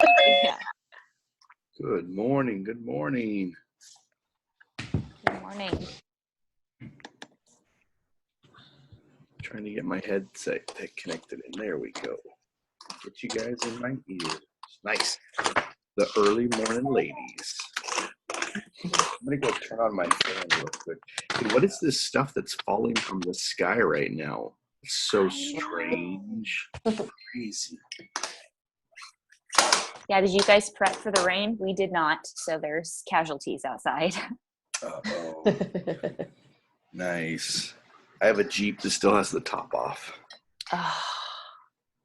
Yeah. Good morning. Good morning. Good morning. Trying to get my headset connected in. There we go. Get you guys in my ears. Nice. The early morning ladies. I'm going to go turn on my fan real quick. Hey, what is this stuff that's falling from the sky right now? It's so strange. Crazy. Yeah, did you guys prep for the rain? We did not, so there's casualties outside. Uh-oh. Nice. I have a Jeep that still has the top off. Oh,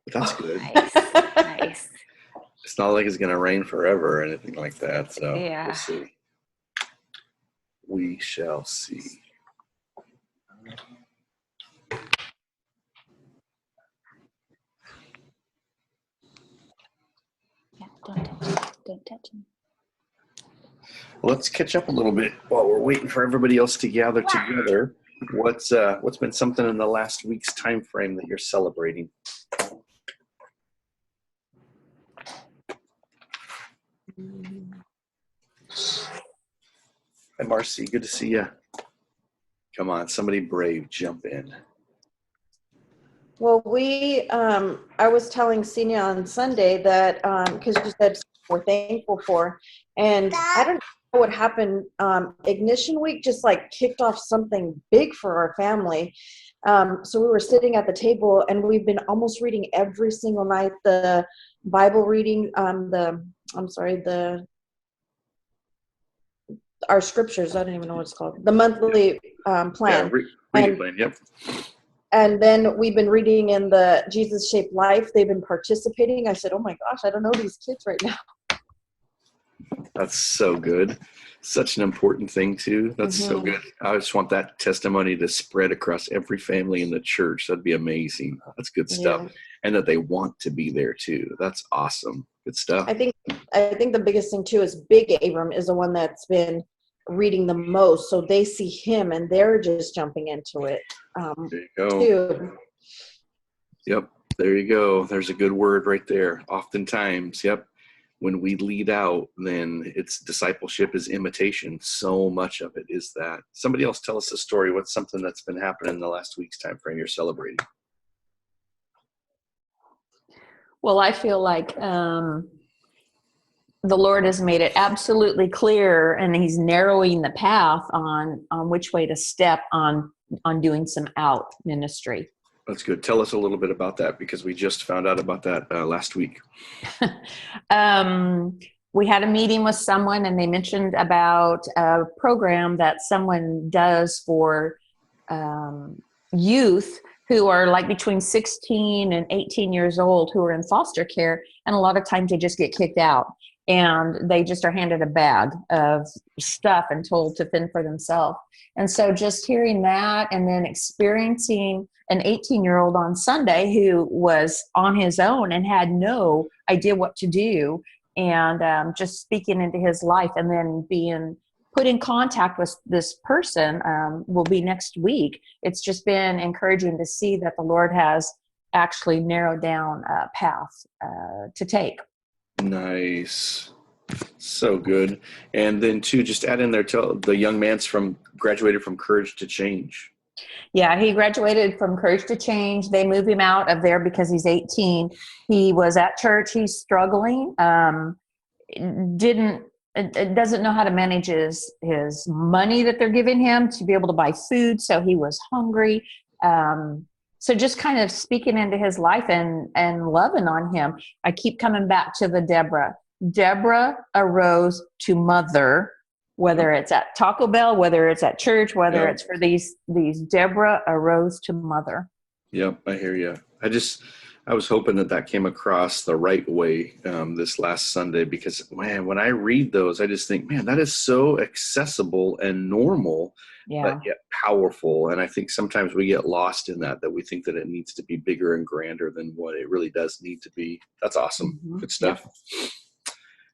But that's good. nice. It's not like it's going to rain forever or anything like that, so Yeah. We'll see. We shall see. Yeah, don't touch him. Let's catch up a little bit while we're waiting for everybody else to gather together. What's been something in the last week's time frame that you're celebrating? Hi, Marcy. Good to see you. Come on, somebody brave, jump in. Well, I was telling Senior on Sunday that, because you said we're thankful for, and I don't know what happened. Ignition Week just like kicked off something big for our family. So we were sitting at the table, and we've been almost reading every single night the Bible reading, our scriptures. I don't even know what it's called. The monthly plan. Yeah, reading plan. Yep. And then we've been reading in the Jesus-Shaped Life. They've been participating. I said, oh my gosh, I don't know these kids right now. That's so good. Such an important thing, too. That's so good. I just want that testimony to spread across every family in the church. That'd be amazing. That's good stuff. Yeah. And that they want to be there, too. That's awesome. Good stuff. I think the biggest thing, too, is Big Abram is the one that's been reading the most. So they see him, and they're just jumping into it. There you go. Too. Yep. There you go. There's a good word right there. Oftentimes, yep. When we lead out, then it's discipleship is imitation. So much of it is that. Somebody else tell us a story. What's something that's been happening in the last week's time frame you're celebrating? Well, I feel like the Lord has made it absolutely clear, and he's narrowing the path on which way to step on doing some out ministry. That's good. Tell us a little bit about that, because we just found out about that last week. We had a meeting with someone, and they mentioned about a program that someone does for youth who are like between 16 and 18 years old who are in foster care. And a lot of times they just get kicked out, and they just are handed a bag of stuff and told to fend for themselves. And so just hearing that, and then experiencing an 18-year-old on Sunday who was on his own and had no idea what to do, and just speaking into his life, and then being put in contact with this person will be next week. It's just been encouraging to see that the Lord has actually narrowed down a path to take. Nice. So good. And then too, just add in there, the young man's graduated from Courage to Change. Yeah, he graduated from Courage to Change. They moved him out of there because he's 18. He was at church. He's struggling. Doesn't know how to manage his money that they're giving him to be able to buy food. So he was hungry. So just kind of speaking into his life and loving on him. I keep coming back to the Deborah. Deborah arose to mother, whether it's at Taco Bell, whether it's at church, whether it's for these Deborah arose to mother. Yep, I hear you. I was hoping that came across the right way this last Sunday, because, man, when I read those, I just think, man, that is so accessible and normal, but yet powerful. And I think sometimes we get lost in that we think that it needs to be bigger and grander than what it really does need to be. That's awesome. Mm-hmm. Good stuff. Yep.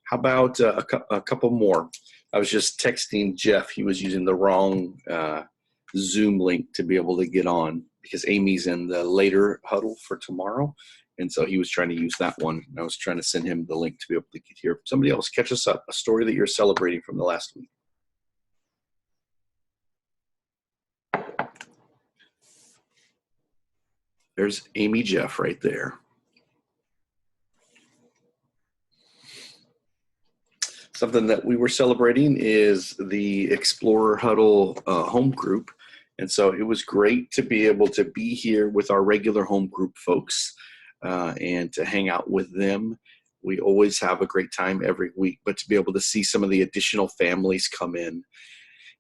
How about a couple more? I was just texting Jeff. He was using the wrong Zoom link to be able to get on, because Amy's in the later huddle for tomorrow. And so he was trying to use that one. And I was trying to send him the link to be able to get here. Somebody else, catch us up. A story that you're celebrating from the last week. There's Amy Jeff right there. Something that we were celebrating is the Explorer Huddle home group. And so it was great to be able to be here with our regular home group folks and to hang out with them. We always have a great time every week, but to be able to see some of the additional families come in.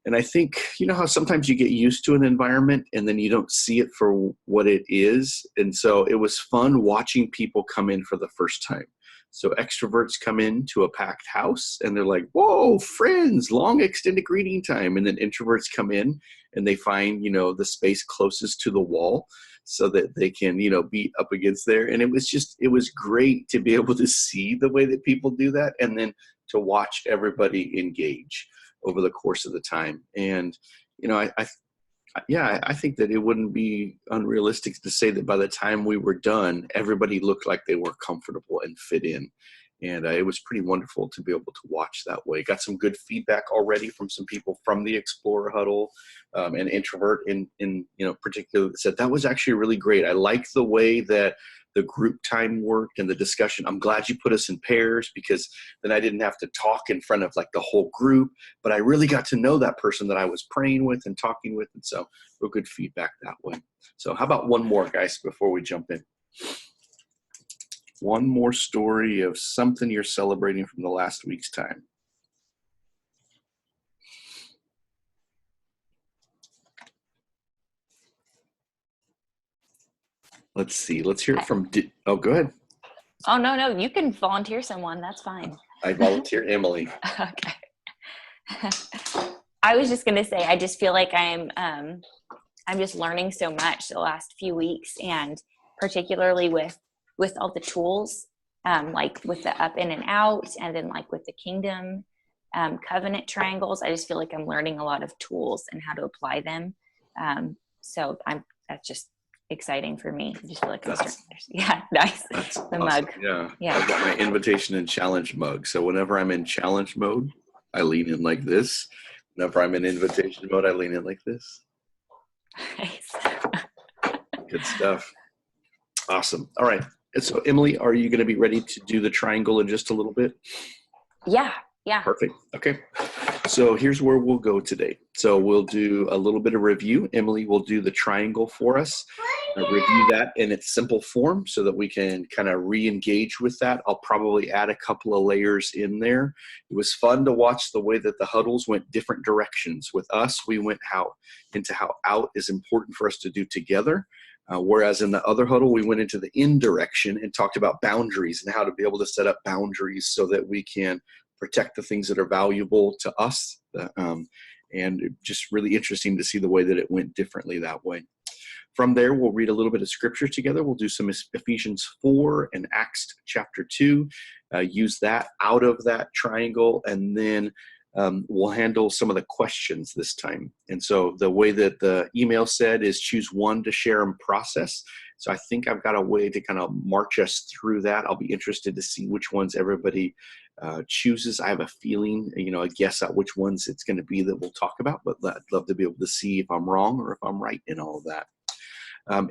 And I think, you know how sometimes you get used to an environment and then you don't see it for what it is. And so it was fun watching people come in for the first time. So extroverts come in to a packed house and they're like, whoa, friends, long extended greeting time. And then introverts come in and they find, you know, the space closest to the wall so that they can, you know, be up against there. And it was great to be able to see the way that people do that and then to watch everybody engage over the course of the time. And, you know, I think that it wouldn't be unrealistic to say that by the time we were done, everybody looked like they were comfortable and fit in. And it was pretty wonderful to be able to watch that way. Got some good feedback already from some people from the Explorer Huddle, an introvert in particular that said that was actually really great. I like the way that the group time worked and the discussion. I'm glad you put us in pairs because then I didn't have to talk in front of like the whole group, but I really got to know that person that I was praying with and talking with. And so real good feedback that way. So how about one more, guys, before we jump in? One more story of something you're celebrating from the last week's time. Let's see. Let's hear it from, go ahead. Oh, no, you can volunteer someone. That's fine. I volunteer Emily. Okay. I was just going to say, I just feel like I'm just learning so much the last few weeks, and particularly with all the tools, like with the up in and out, and then like with the kingdom covenant triangles. I just feel like I'm learning a lot of tools and how to apply them. So that's just exciting for me. I just feel like yeah, nice. That's the awesome. mug. Yeah. I've got my invitation and challenge mug. So whenever I'm in challenge mode, I lean in like this. Whenever I'm in invitation mode, I lean in like this. Nice. Good stuff. Awesome. All right. And so Emily, are you going to be ready to do the triangle in just a little bit? Yeah. Perfect. Okay. So here's where we'll go today. So we'll do a little bit of review. Emily will do the triangle for us, review that in its simple form so that we can kind of re-engage with that. I'll probably add a couple of layers in there. It was fun to watch the way that the huddles went different directions. With us, we went into how out is important for us to do together. Whereas in the other huddle, we went into the in direction and talked about boundaries and how to be able to set up boundaries so that we can protect the things that are valuable to us. And just really interesting to see the way that it went differently that way. From there, we'll read a little bit of scripture together. We'll do some Ephesians 4 and Acts chapter 2, use that out of that triangle, and then we'll handle some of the questions this time. And so the way that the email said is choose one to share and process. So I think I've got a way to kind of march us through that. I'll be interested to see which ones everybody chooses. I have a feeling, a guess at which ones it's going to be that we'll talk about, but I'd love to be able to see if I'm wrong or if I'm right in all of that.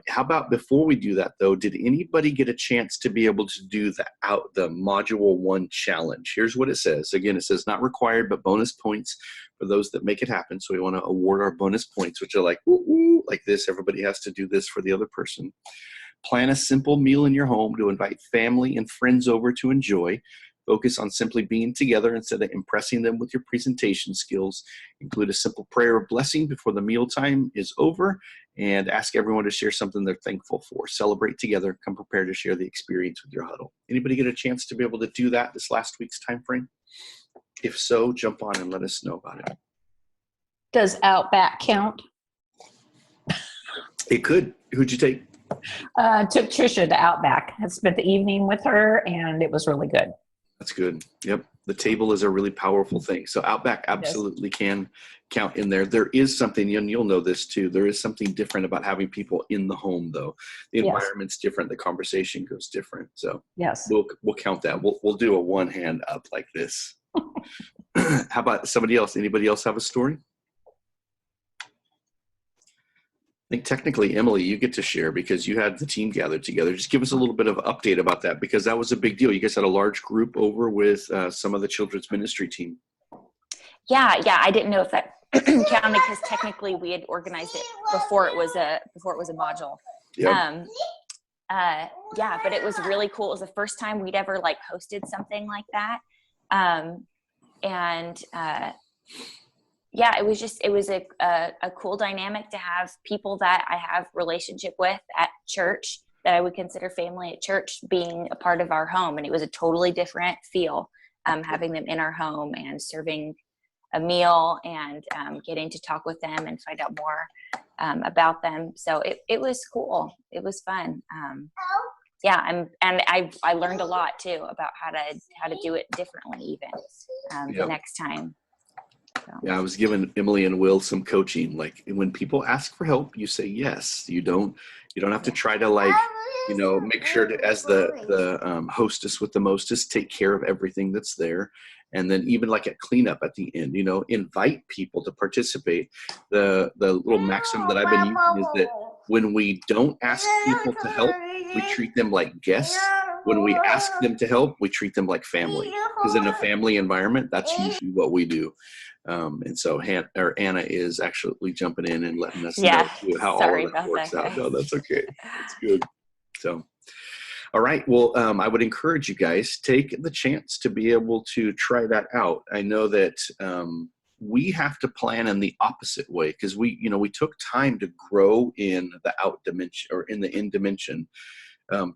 How about before we do that, though, did anybody get a chance to be able to do the module 1 challenge? Here's what it says. Again, it says not required, but bonus points for those that make it happen. So we want to award our bonus points, which are like, woo, like this. Everybody has to do this for the other person. Plan a simple meal in your home to invite family and friends over to enjoy. Focus on simply being together instead of impressing them with your presentation skills. Include a simple prayer of blessing before the mealtime is over, and ask everyone to share something they're thankful for. Celebrate together. Come prepared to share the experience with your huddle. Anybody get a chance to be able to do that this last week's time frame? If so, jump on and let us know about it. Does Outback count? It could. Who'd you take? Took Trisha to Outback. I spent the evening with her, and it was really good. That's good. Yep. The table is a really powerful thing. So Outback absolutely can count in there. There is something, and you'll know this too, there is something different about having people in the home, though. The environment's different. The conversation goes different. So we'll count that. We'll do a one hand up like this. How about somebody else? Anybody else have a story? I think technically, Emily, you get to share because you had the team gathered together. Just give us a little bit of update about that, because that was a big deal. You guys had a large group over with some of the children's ministry team. Yeah. I didn't know if that counted because technically we had organized it before it was a module. Yep. But it was really cool. It was the first time we'd ever like hosted something like that. It was a cool dynamic to have people that I have relationship with at church that I would consider family at church being a part of our home. And it was a totally different feel, having them in our home and serving a meal and getting to talk with them and find out more about them. So it was cool. It was fun. I learned a lot too about how to do it differently even the next time. So. Yeah, I was giving Emily and Will some coaching. Like, when people ask for help, you say yes. You don't have to try to make sure to, as the hostess with the mostest, take care of everything that's there. And then even like at cleanup at the end, invite people to participate. The little maxim that I've been using is that when we don't ask people to help, we treat them like guests. When we ask them to help, we treat them like family. Because in a family environment, that's usually what we do. And so Anna is actually jumping in and letting us know how all of that works out. No, that's okay. That's good. So, all right. Well, I would encourage you guys, take the chance to be able to try that out. I know that we have to plan in the opposite way, because we took time to grow in the out dimension or in the in dimension.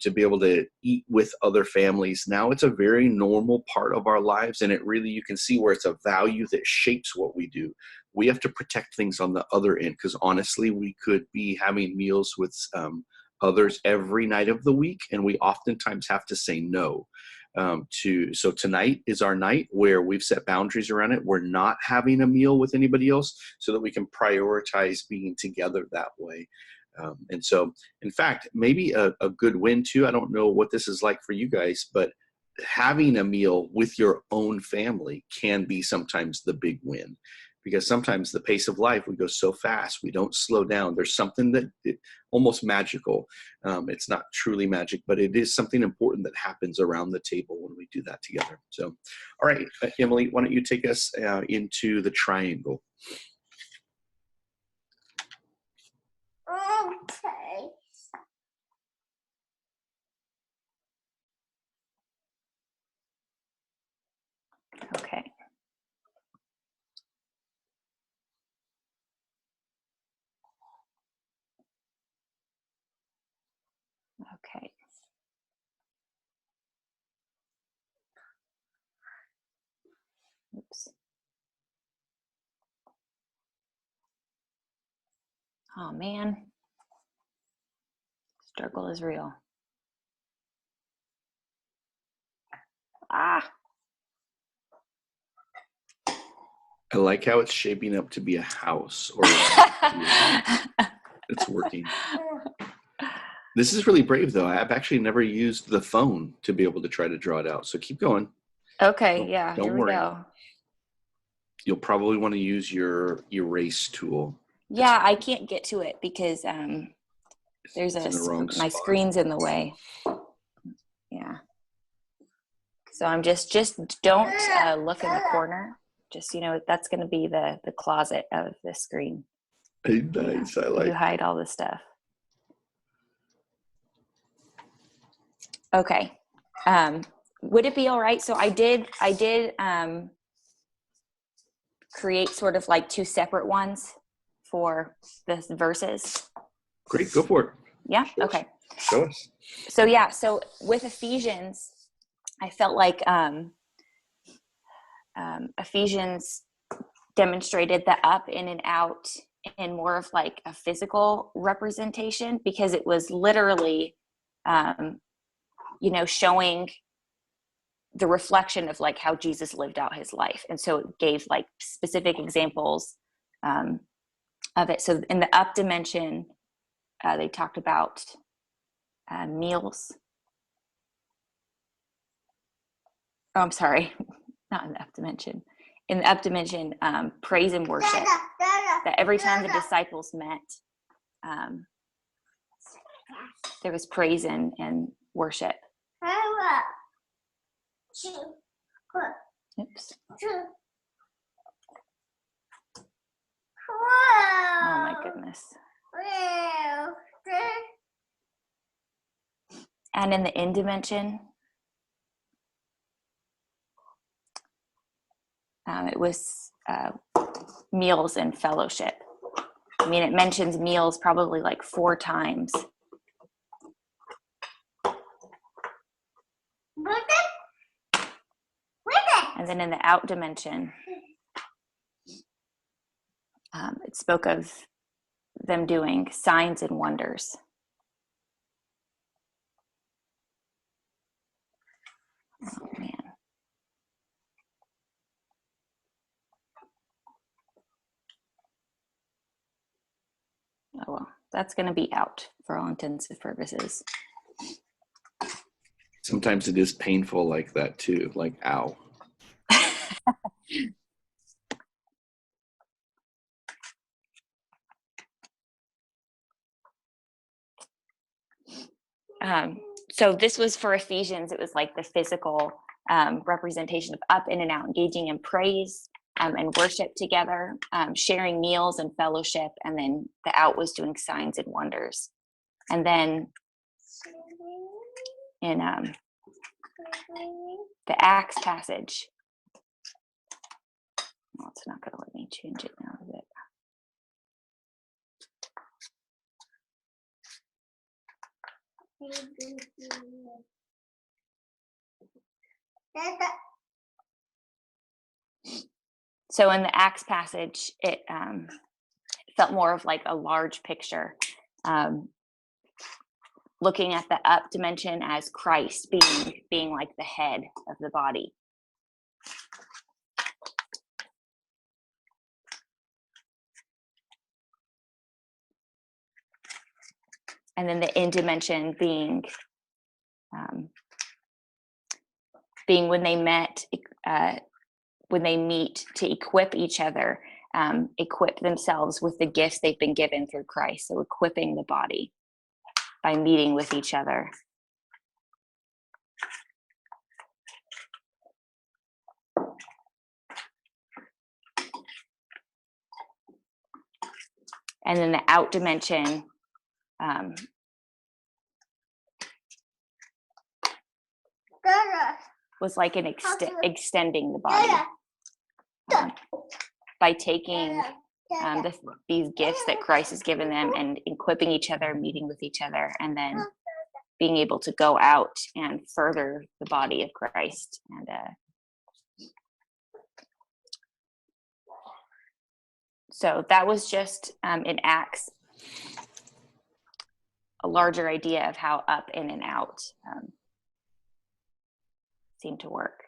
To be able to eat with other families. Now it's a very normal part of our lives, and you can see where it's a value that shapes what we do. We have to protect things on the other end, because honestly, we could be having meals with others every night of the week, and we oftentimes have to say no. So tonight is our night where we've set boundaries around it. We're not having a meal with anybody else so that we can prioritize being together that way. And so, in fact, maybe a good win too. I don't know what this is like for you guys, but having a meal with your own family can be sometimes the big win, because sometimes the pace of life, we go so fast, we don't slow down. There's something that almost magical. It's not truly magic, but it is something important that happens around the table when we do that together. So, all right, Emily, why don't you take us into the triangle? Okay. Okay. Okay. Oops. Oh man. Struggle is real. I like how it's shaping up to be a house. Or it's working. This is really brave, though. I've actually never used the phone to be able to try to draw it out. So keep going. Okay, Don't worry. We go. You'll probably want to use your erase tool. Yeah, I can't get to it because there's my screen's in the way. Yeah. So I'm just don't look in the corner. Just, that's going to be the closet of the screen. Hey, nice. I like. You hide all the stuff. Okay. Would it be all right? So I did create sort of like two separate ones for the verses. Great. Go for it. Yeah. Show okay. Show us. So with Ephesians, I felt like Ephesians demonstrated the up in and out in more of like a physical representation, because it was literally, showing the reflection of like how Jesus lived out his life. And so it gave like specific examples of it. So in the up dimension, they talked about meals. Oh, I'm sorry, not in the up dimension. In the up dimension, praise and worship. That every time the disciples met, there was praise and worship. Oops. Oh my goodness. And in the in dimension, it was meals and fellowship. I mean, it mentions meals probably like 4 times. And then in the out dimension, it spoke of them doing signs and wonders. Oh, man. Oh, well, that's going to be out for all intensive purposes. Sometimes it is painful like that too, like ow. So this was for Ephesians. It was like the physical representation of up, in, and out, engaging in praise and worship together, sharing meals and fellowship, and then the out was doing signs and wonders. And then in the Acts passage, well, it's not going to let me change it now, is it? So in the Acts passage, it felt more of like a large picture, looking at the up dimension as Christ being like the head of the body. And then the in dimension being when they met, when they meet to equip each other, equip themselves with the gifts they've been given through Christ. So equipping the body by meeting with each other. And then the out dimension, was like an extending the body by taking these gifts that Christ has given them and equipping each other, meeting with each other, and then being able to go out and further the body of Christ. And so that was just in Acts, a larger idea of how up, in, and out seem to work.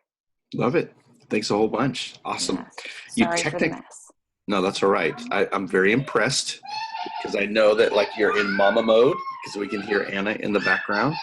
Love it. Thanks a whole bunch. Awesome. Yeah. Sorry for the mess. No, that's all right. I'm very impressed because I know that like you're in mama mode because we can hear Anna in the background,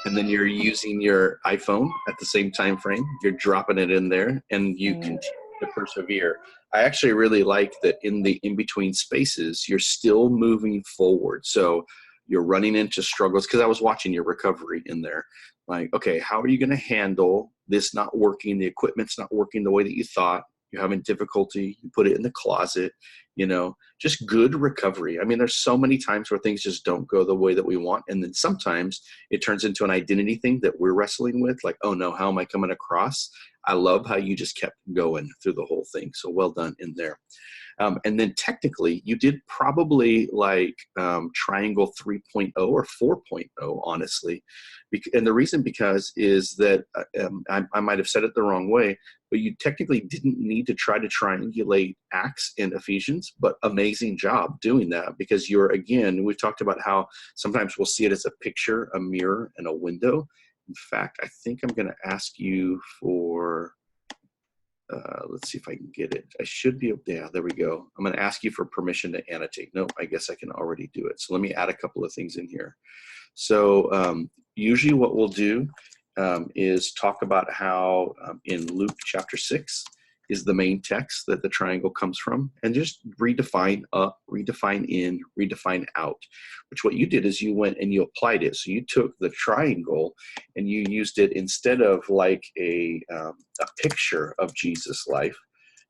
and then you're using your iPhone at the same time frame. You're dropping it in there, and you continue to persevere. I actually really like that in the in-between spaces, you're still moving forward. So you're running into struggles because I was watching your recovery in there. Like, okay, how are you going to handle this not working? The equipment's not working the way that you thought. You're having difficulty. You put it in the closet, just good recovery. I mean, there's so many times where things just don't go the way that we want. And then sometimes it turns into an identity thing that we're wrestling with. Like, oh no, how am I coming across? I love how you just kept going through the whole thing. So well done in there. And then technically you did probably like triangle 3.0 or 4.0, honestly. And the reason is that I might have said it the wrong way, but you technically didn't need to try to triangulate Acts and Ephesians, but amazing job doing that because we've talked about how sometimes we'll see it as a picture, a mirror, and a window. In fact, I think I'm going to ask you for, let's see if I can get it. I should be able, yeah, there we go. I'm going to ask you for permission to annotate. No, I guess I can already do it. So let me add a couple of things in here. So usually what we'll do is talk about how in Luke chapter 6 is the main text that the triangle comes from, and just redefine up, redefine in, redefine out, which what you did is you went and you applied it. So you took the triangle and you used it instead of like a picture of Jesus' life.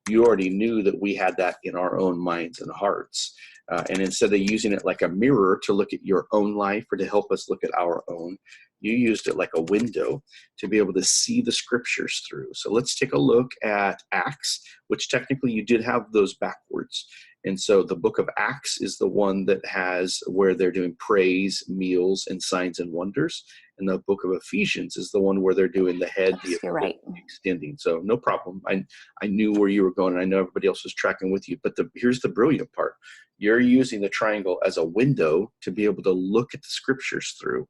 You already knew that we had that in our own minds and hearts. And instead of using it like a mirror to look at your own life or to help us look at our own, you used it like a window to be able to see the scriptures through. So let's take a look at Acts, which technically you did have those backwards. And so the book of Acts is the one that has where they're doing praise, meals, and signs and wonders. And the book of Ephesians is the one where they're doing the head, the right. extending. So no problem. I knew where you were going, and I know everybody else was tracking with you. But here's the brilliant part. You're using the triangle as a window to be able to look at the scriptures through.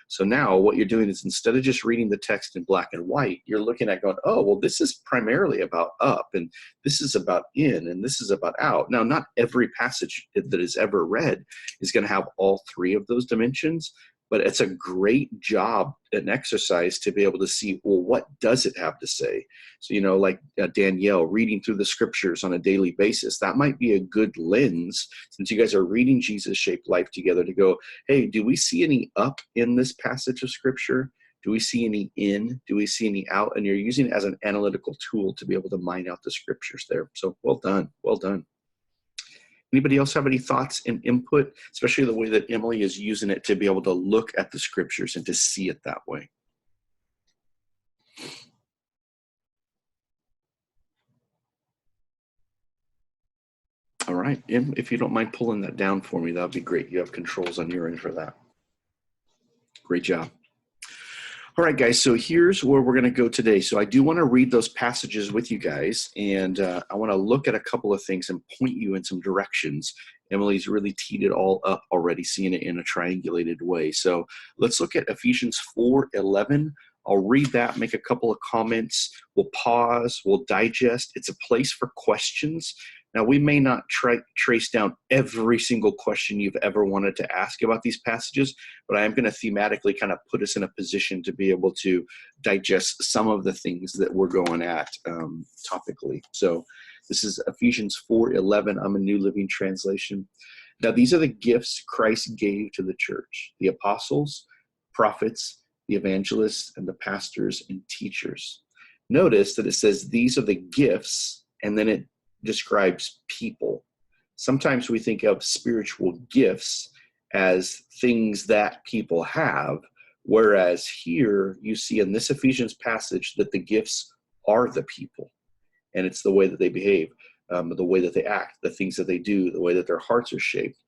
So now what you're doing is instead of just reading the text in black and white, you're looking at going, oh, well, this is primarily about up, and this is about in, and this is about out. Now, not every passage that is ever read is going to have all three of those dimensions, but it's a great job, an exercise to be able to see, well, what does it have to say? So, like Danielle, reading through the scriptures on a daily basis, that might be a good lens, since you guys are reading Jesus-shaped life together, to go, hey, do we see any up in this passage of scripture? Do we see any in? Do we see any out? And you're using it as an analytical tool to be able to mine out the scriptures there. So well done, well done. Anybody else have any thoughts and input, especially the way that Emily is using it to be able to look at the scriptures and to see it that way? All right, Em, if you don't mind pulling that down for me, that would be great. You have controls on your end for that. Great job. All right, guys, so here's where we're going to go today. So I do want to read those passages with you guys, and I want to look at a couple of things and point you in some directions. Emily's really teed it all up already, seeing it in a triangulated way. So let's look at Ephesians 4:11. I'll read that, make a couple of comments. We'll pause, we'll digest. It's a place for questions. Now, we may not trace down every single question you've ever wanted to ask about these passages, but I am going to thematically kind of put us in a position to be able to digest some of the things that we're going at topically. So this is Ephesians 4:11. I'm a New Living Translation. Now, these are the gifts Christ gave to the church: the apostles, prophets, the evangelists, and the pastors and teachers. Notice that it says these are the gifts, and then it describes people. Sometimes we think of spiritual gifts as things that people have, whereas here you see in this Ephesians passage that the gifts are the people, and it's the way that they behave, the way that they act, the things that they do, the way that their hearts are shaped.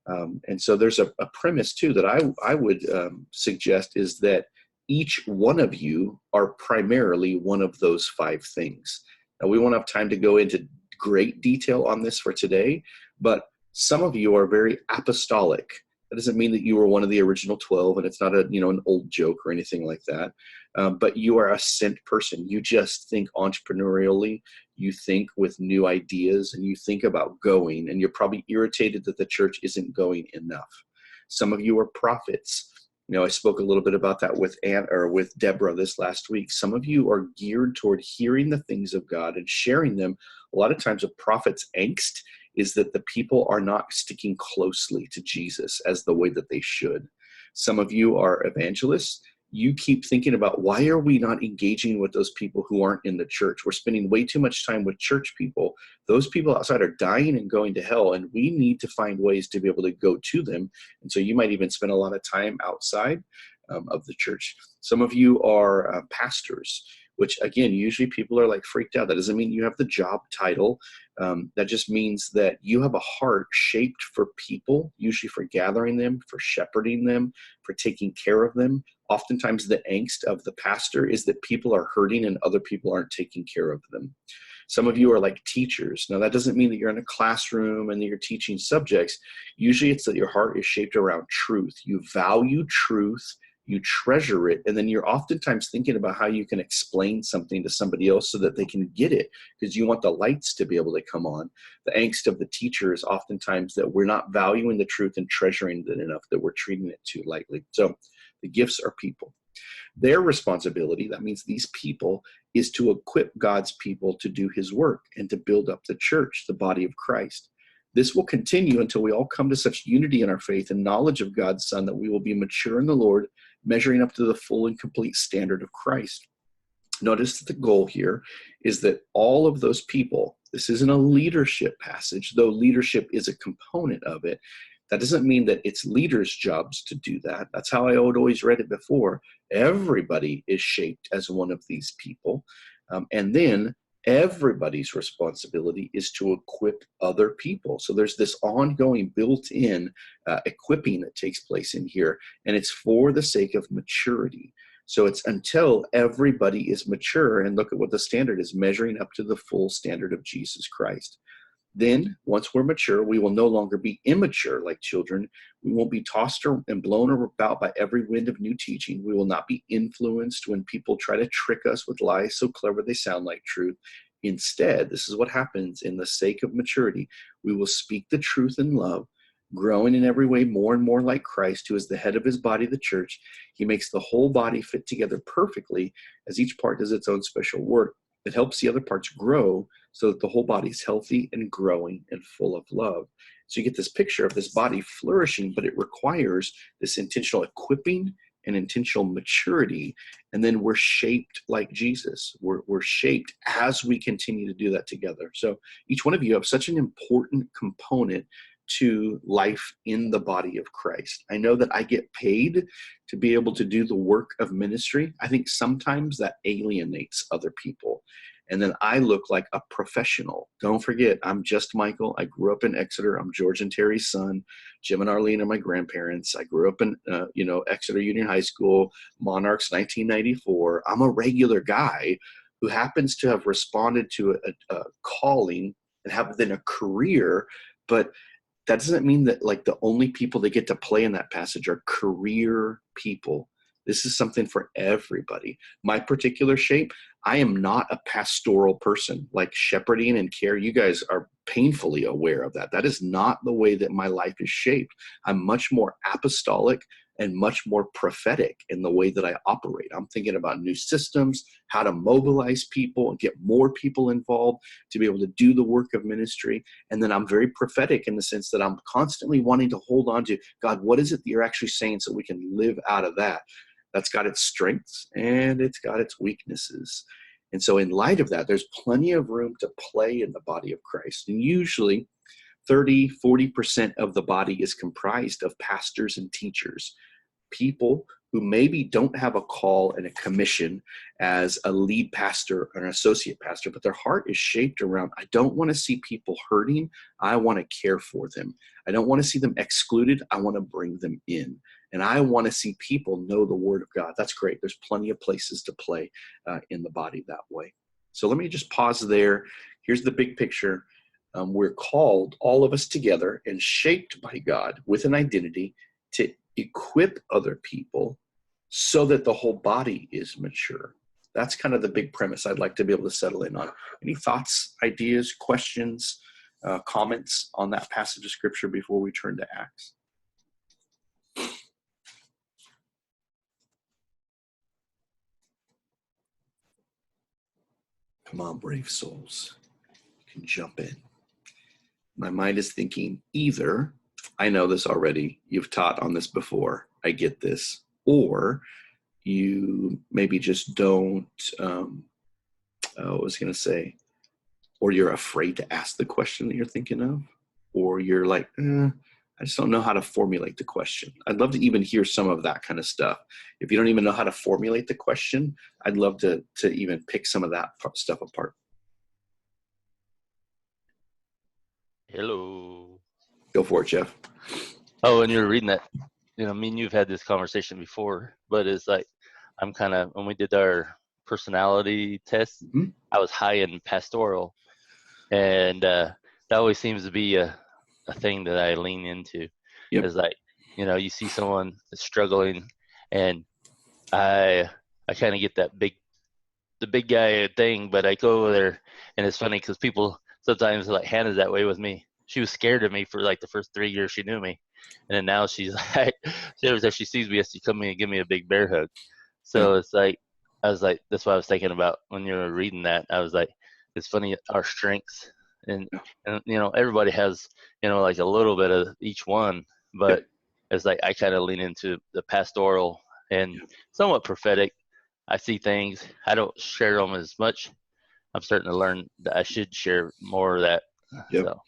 And so there's a premise too that I would suggest is that each one of you are primarily one of those five things. Now, we won't have time to go into great detail on this for today, but some of you are very apostolic. That doesn't mean that you were one of the original 12, and it's not an old joke or anything like that. But you are a sent person. You just think entrepreneurially, you think with new ideas, and you think about going, and you're probably irritated that the church isn't going enough. Some of you are prophets. I spoke a little bit about that with Deborah this last week. Some of you are geared toward hearing the things of God and sharing them. A lot of times a prophet's angst is that the people are not sticking closely to Jesus as the way that they should. Some of you are evangelists. You keep thinking about, why are we not engaging with those people who aren't in the church? We're spending way too much time with church people. Those people outside are dying and going to hell, and we need to find ways to be able to go to them. And so you might even spend a lot of time outside of the church. Some of you are pastors, which again, usually people are like freaked out. That doesn't mean you have the job title. That just means that you have a heart shaped for people, usually for gathering them, for shepherding them, for taking care of them. Oftentimes the angst of the pastor is that people are hurting and other people aren't taking care of them. Some of you are like teachers. Now, that doesn't mean that you're in a classroom and that you're teaching subjects. Usually it's that your heart is shaped around truth. You value truth you treasure it, and then you're oftentimes thinking about how you can explain something to somebody else so that they can get it, because you want the lights to be able to come on. The angst of the teacher is oftentimes that we're not valuing the truth and treasuring it enough, that we're treating it too lightly. So the gifts are people. Their responsibility, that means these people, is to equip God's people to do his work and to build up the church, the body of Christ. This will continue until we all come to such unity in our faith and knowledge of God's Son that we will be mature in the Lord, measuring up to the full and complete standard of Christ. Notice that the goal here is that all of those people, this isn't a leadership passage, though leadership is a component of it. That doesn't mean that it's leaders' jobs to do that. That's how I had always read it before. Everybody is shaped as one of these people. And then everybody's responsibility is to equip other people. So there's this ongoing built-in equipping that takes place in here, and it's for the sake of maturity. So it's until everybody is mature, and look at what the standard is, measuring up to the full standard of Jesus Christ. Then, once we're mature, we will no longer be immature like children. We won't be tossed and blown about by every wind of new teaching. We will not be influenced when people try to trick us with lies so clever they sound like truth. Instead, this is what happens in the sake of maturity. We will speak the truth in love, growing in every way more and more like Christ, who is the head of his body, the church. He makes the whole body fit together perfectly as each part does its own special work. It helps the other parts grow so that the whole body is healthy and growing and full of love. So you get this picture of this body flourishing, but it requires this intentional equipping and intentional maturity. And then we're shaped like Jesus. We're shaped as we continue to do that together. So each one of you have such an important component to life in the body of Christ. I know that I get paid to be able to do the work of ministry. I think sometimes that alienates other people. And then I look like a professional. Don't forget, I'm just Michael. I grew up in Exeter. I'm George and Terry's son. Jim and Arlene are my grandparents. I grew up in, Exeter Union High School, Monarchs 1994. I'm a regular guy who happens to have responded to a calling and have then a career, but that doesn't mean that like the only people that get to play in that passage are career people. This is something for everybody. My particular shape, I am not a pastoral person like shepherding and care. You guys are painfully aware of that. That is not the way that my life is shaped. I'm much more apostolic and much more prophetic in the way that I operate. I'm thinking about new systems, how to mobilize people and get more people involved to be able to do the work of ministry. And then I'm very prophetic in the sense that I'm constantly wanting to hold on to, God, what is it that you're actually saying so we can live out of that? That's got its strengths and it's got its weaknesses. And so in light of that, there's plenty of room to play in the body of Christ. And usually 30-40% of the body is comprised of pastors and teachers, people who maybe don't have a call and a commission as a lead pastor or an associate pastor, but their heart is shaped around, I don't want to see people hurting. I want to care for them. I don't want to see them excluded. I want to bring them in. And I want to see people know the word of God. That's great. There's plenty of places to play in the body that way. So let me just pause there. Here's the big picture. We're called, all of us together, and shaped by God with an identity to equip other people so that the whole body is mature. That's kind of the big premise I'd like to be able to settle in on. Any thoughts, ideas, questions, comments on that passage of scripture before we turn to Acts? Come on, brave souls. You can jump in. My mind is thinking either, I know this already, you've taught on this before, I get this, or you maybe just don't, I was going to say, or you're afraid to ask the question that you're thinking of, or you're like, I just don't know how to formulate the question. I'd love to even hear some of that kind of stuff. If you don't even know how to formulate the question, I'd love to even pick some of that stuff apart. Hello. Go for it, Jeff. Oh, and you're reading that, me and you've had this conversation before, but it's like, I'm kind of, when we did our personality test, I was high in pastoral, and that always seems to be a thing that I lean into. Yep. Is like, you see someone that's struggling, and I kind of get the big guy thing, but I go over there, and it's funny because people sometimes like Hannah's that way with me. She was scared of me for like the first 3 years she knew me, and then now she's like, every time she sees me, she come in and give me a big bear hug. So it's like, I was like, that's what I was thinking about when you were reading that. I was like, it's funny, our strengths, and everybody has like a little bit of each one, but it's like I kind of lean into the pastoral and somewhat prophetic. I see things, I don't share them as much. I'm starting to learn that I should share more of that. Yep. So.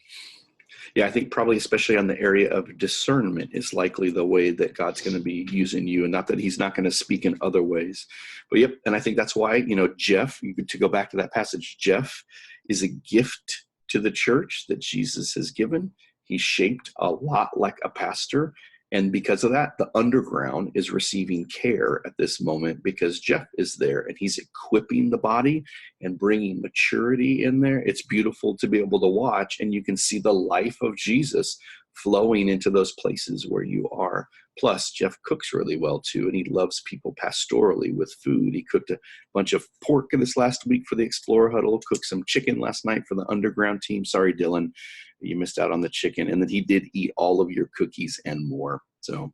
Yeah, I think probably especially on the area of discernment is likely the way that God's going to be using you, and not that he's not going to speak in other ways. But yep, and I think that's why, Jeff, to go back to that passage, Jeff is a gift to the church that Jesus has given. He's shaped a lot like a pastor. And because of that, the underground is receiving care at this moment because Jeff is there and he's equipping the body and bringing maturity in there. It's beautiful to be able to watch, and you can see the life of Jesus flowing into those places where you are. Plus, Jeff cooks really well too, and he loves people pastorally with food. He cooked a bunch of pork this last week for the Explorer Huddle, cooked some chicken last night for the underground team. Sorry, Dylan, you missed out on the chicken. And then he did eat all of your cookies and more. So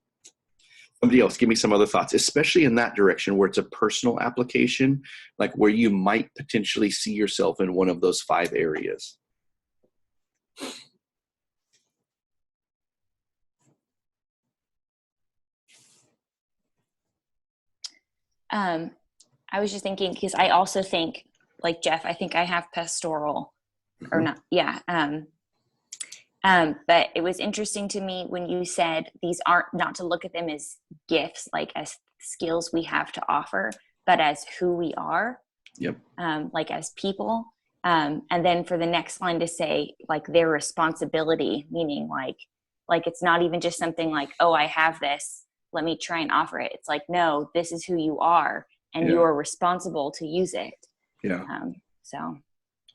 somebody else, give me some other thoughts, especially in that direction where it's a personal application, like where you might potentially see yourself in one of those 5 areas. I was just thinking, because I also think, like Jeff, I think I have pastoral or not. Yeah. But it was interesting to me when you said these aren't, not to look at them as gifts, like as skills we have to offer, but as who we are. Yep. Like as people. And then for the next line to say like their responsibility, meaning like it's not even just something like, oh, I have this, let me try and offer it. It's like, no, this is who you are, and you are responsible to use it. Yeah. So.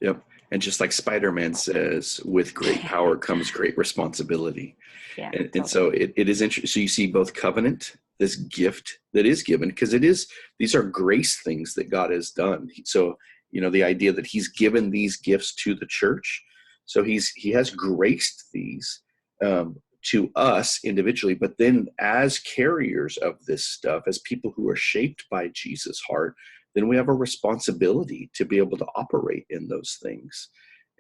Yep. And just like Spider-Man says, with great power comes great responsibility. Yeah. And so it is interesting. So you see both covenant, this gift that is given, because these are grace things that God has done. So, the idea that he's given these gifts to the church. So he has graced these to us individually, but then as carriers of this stuff, as people who are shaped by Jesus' heart, then we have a responsibility to be able to operate in those things.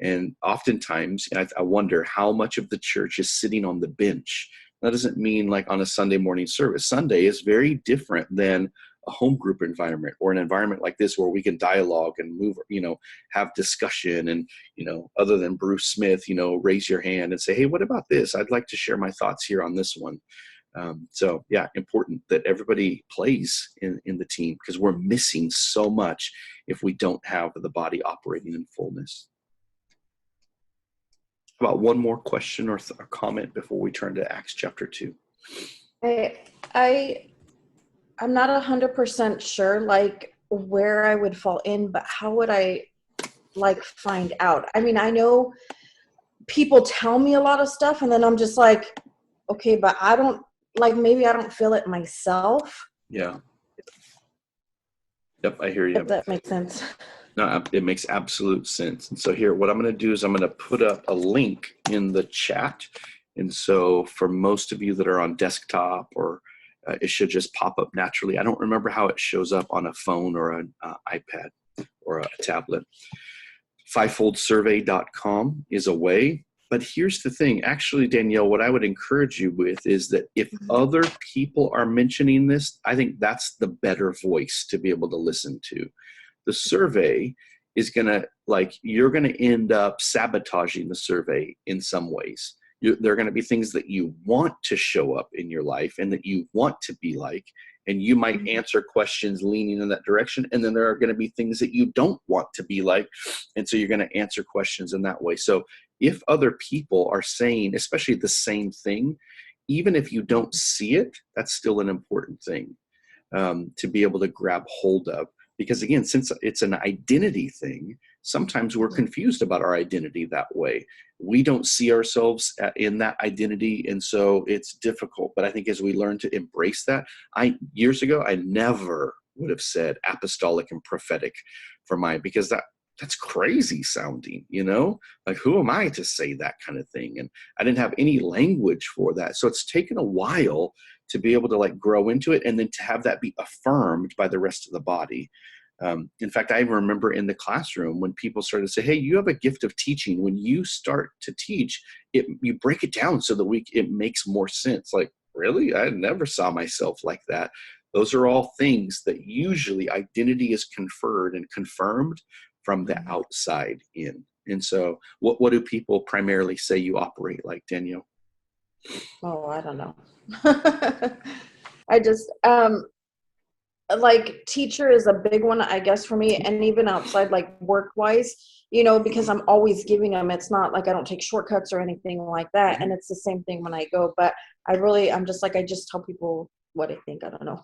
And oftentimes, I wonder how much of the church is sitting on the bench. That doesn't mean like on a Sunday morning service. Sunday is very different than a home group environment or an environment like this where we can dialogue and move, have discussion and, other than Bruce Smith, raise your hand and say, hey, what about this? I'd like to share my thoughts here on this one. So yeah, important that everybody plays in the team, because we're missing so much if we don't have the body operating in fullness. How about one more question or comment before we turn to Acts chapter 2? I'm not 100% sure like where I would fall in, but how would I like find out? I mean, I know people tell me a lot of stuff and then I'm just like, okay, but I don't, like maybe I don't feel it myself. Yeah. Yep, I hear you. If that makes sense. No, it makes absolute sense. And so here, what I'm going to do is I'm going to put up a link in the chat. And so for most of you that are on desktop, or it should just pop up naturally. I don't remember how it shows up on a phone or an iPad or a tablet. Fivefoldsurvey.com is a way. But here's the thing. Actually, Danielle, what I would encourage you with is that if other people are mentioning this, I think that's the better voice to be able to listen to. The survey is going to, you're going to end up sabotaging the survey in some ways. There are going to be things that you want to show up in your life and that you want to be like, and you might answer questions leaning in that direction. And then there are going to be things that you don't want to be like. And so you're going to answer questions in that way. So if other people are saying, especially the same thing, even if you don't see it, that's still an important thing to be able to grab hold of. Because again, since it's an identity thing, sometimes we're confused about our identity that way. We don't see ourselves in that identity, and so it's difficult. But I think as we learn to embrace that, years ago, I never would have said apostolic and prophetic for mine, because that's crazy sounding, like, who am I to say that kind of thing? And I didn't have any language for that. So it's taken a while to be able to like grow into it, and then to have that be affirmed by the rest of the body. In fact, I remember in the classroom when people started to say, hey, you have a gift of teaching. When you start to teach, you break it down so that it makes more sense. Like, really? I never saw myself like that. Those are all things that usually identity is conferred and confirmed from the outside in. And so what do people primarily say you operate like, Danielle? Oh, I don't know. I just, like, teacher is a big one, I guess, for me. And even outside, like work wise, because I'm always giving them, it's not like I don't take shortcuts or anything like that. And it's the same thing when I go, but I'm just like, I just tell people what I think. I don't know.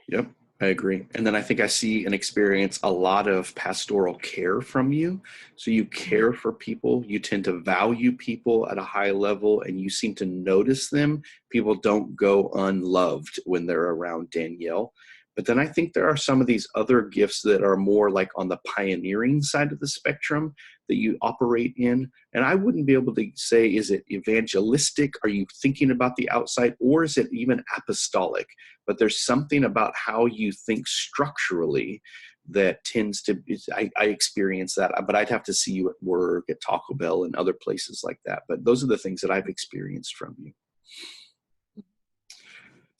Yep, I agree. And then I think I see and experience a lot of pastoral care from you. So you care for people, you tend to value people at a high level, and you seem to notice them. People don't go unloved when they're around Danielle. But then I think there are some of these other gifts that are more like on the pioneering side of the spectrum that you operate in. And I wouldn't be able to say, is it evangelistic? Are you thinking about the outside? Or is it even apostolic? But there's something about how you think structurally that tends to, I experience that, but I'd have to see you at work, at Taco Bell, and other places like that. But those are the things that I've experienced from you.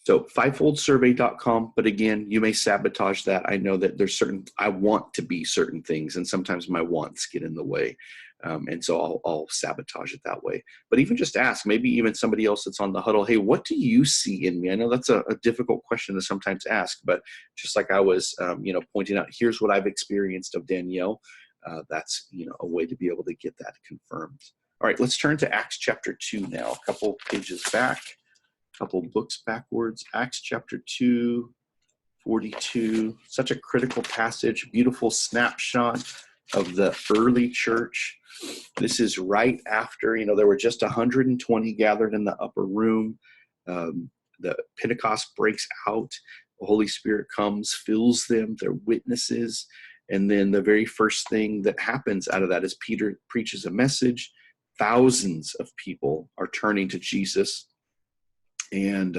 So fivefoldsurvey.com, but again, you may sabotage that. I know that there's I want to be certain things, and sometimes my wants get in the way. And so I'll sabotage it that way. But even just ask, maybe even somebody else that's on the huddle, hey, what do you see in me? I know that's a difficult question to sometimes ask, but just like I was, pointing out, here's what I've experienced of Danielle. That's, a way to be able to get that confirmed. All right, let's turn to Acts chapter 2 now, a couple pages back. Couple books backwards. Acts chapter 2, 42. Such a critical passage, beautiful snapshot of the early church. This is right after, there were just 120 gathered in the upper room. The Pentecost breaks out. The Holy Spirit comes, fills them, they're witnesses. And then the very first thing that happens out of that is Peter preaches a message. Thousands of people are turning to Jesus. And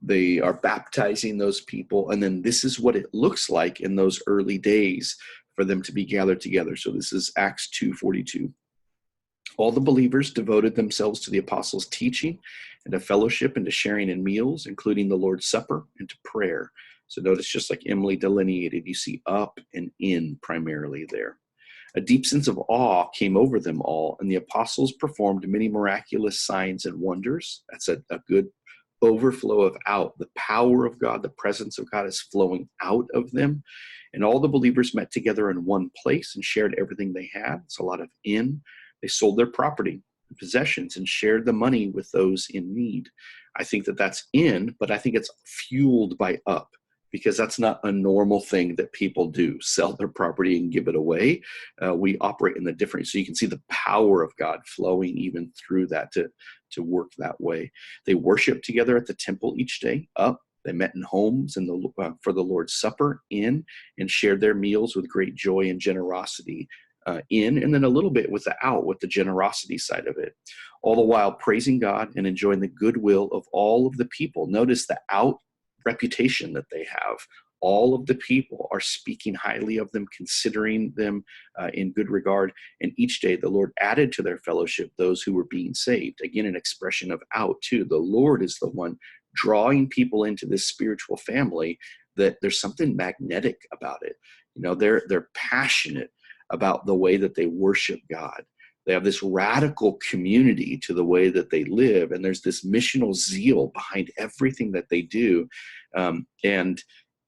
they are baptizing those people. And then this is what it looks like in those early days for them to be gathered together. So this is Acts 2:42. All the believers devoted themselves to the apostles' teaching and to fellowship and to sharing in meals, including the Lord's Supper and to prayer. So notice, just like Emily delineated, you see up and in primarily there. A deep sense of awe came over them all, and the apostles performed many miraculous signs and wonders. That's a good overflow of out. The power of God, the presence of God is flowing out of them. And all the believers met together in one place and shared everything they had. It's a lot of in. They sold their property and possessions and shared the money with those in need. I think that that's in, but I think it's fueled by up, because that's not a normal thing that people do, sell their property and give it away. We operate in the different, so you can see the power of God flowing even through that to work that way. They worshiped together at the temple each day, up. They met in homes for the Lord's Supper, in, and shared their meals with great joy and generosity, in, and then a little bit with the out, with the generosity side of it. All the while praising God and enjoying the goodwill of all of the people. Notice the out reputation that they have. All of the people are speaking highly of them, considering them in good regard. And each day the Lord added to their fellowship those who were being saved. Again, an expression of out too. The Lord is the one drawing people into this spiritual family, that there's something magnetic about it. They're passionate about the way that they worship God. They have this radical community to the way that they live, and there's this missional zeal behind everything that they do. And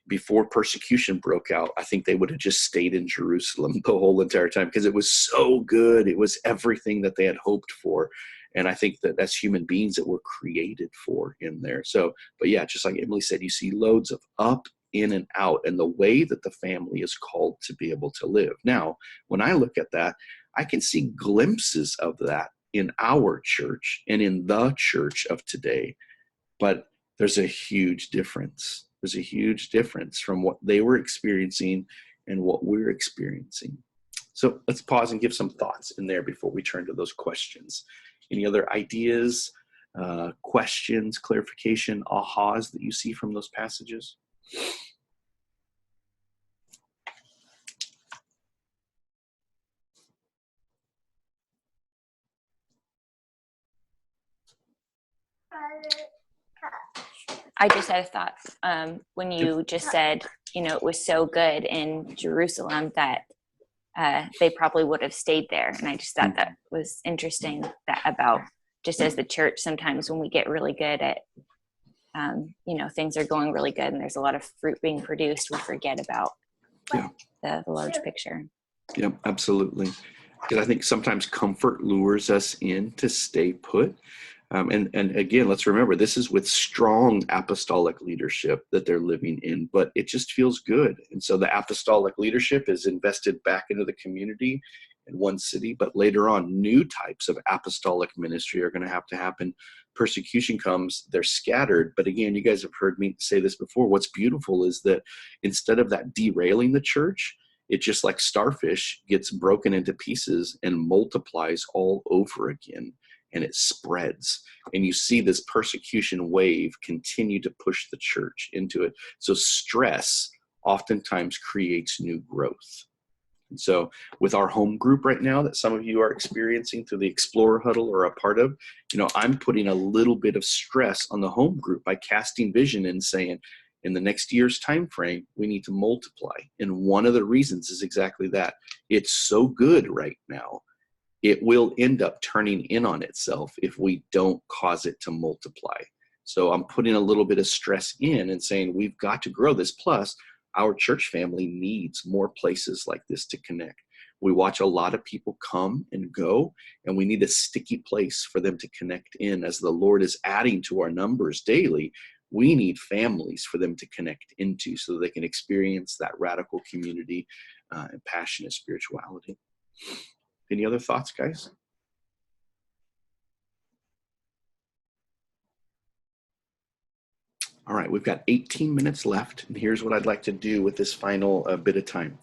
before persecution broke out, I think they would have just stayed in Jerusalem the whole entire time, because it was so good. It was everything that they had hoped for. And I think that as human beings that we're created for in there. So, but yeah, just like Emily said, you see loads of up, in and out and the way that the family is called to be able to live. Now, when I look at that, I can see glimpses of that in our church and in the church of today. But there's a huge difference. There's a huge difference from what they were experiencing and what we're experiencing. So let's pause and give some thoughts in there before we turn to those questions. Any other ideas, questions, clarification, ahas that you see from those passages? I just had a thought when you just said, it was so good in Jerusalem that they probably would have stayed there. And I just thought that was interesting, that about just as the church, sometimes when we get really good at, things are going really good and there's a lot of fruit being produced, we forget about the large picture. Yeah, absolutely. Because I think sometimes comfort lures us in to stay put. And again, let's remember, this is with strong apostolic leadership that they're living in, but it just feels good. And so the apostolic leadership is invested back into the community in one city, but later on, new types of apostolic ministry are going to have to happen. Persecution comes, they're scattered. But again, you guys have heard me say this before. What's beautiful is that instead of that derailing the church, it just like starfish gets broken into pieces and multiplies all over again. And it spreads, and you see this persecution wave continue to push the church into it. So stress oftentimes creates new growth. And so with our home group right now that some of you are experiencing through the Explorer Huddle or a part of, I'm putting a little bit of stress on the home group by casting vision and saying, in the next year's time frame, we need to multiply. And one of the reasons is exactly that. It's so good right now. It will end up turning in on itself if we don't cause it to multiply. So I'm putting a little bit of stress in and saying we've got to grow this. Plus, our church family needs more places like this to connect. We watch a lot of people come and go, and we need a sticky place for them to connect in. As the Lord is adding to our numbers daily, we need families for them to connect into so they can experience that radical community and passionate spirituality. Any other thoughts, guys? All right, we've got 18 minutes left, and here's what I'd like to do with this final bit of time.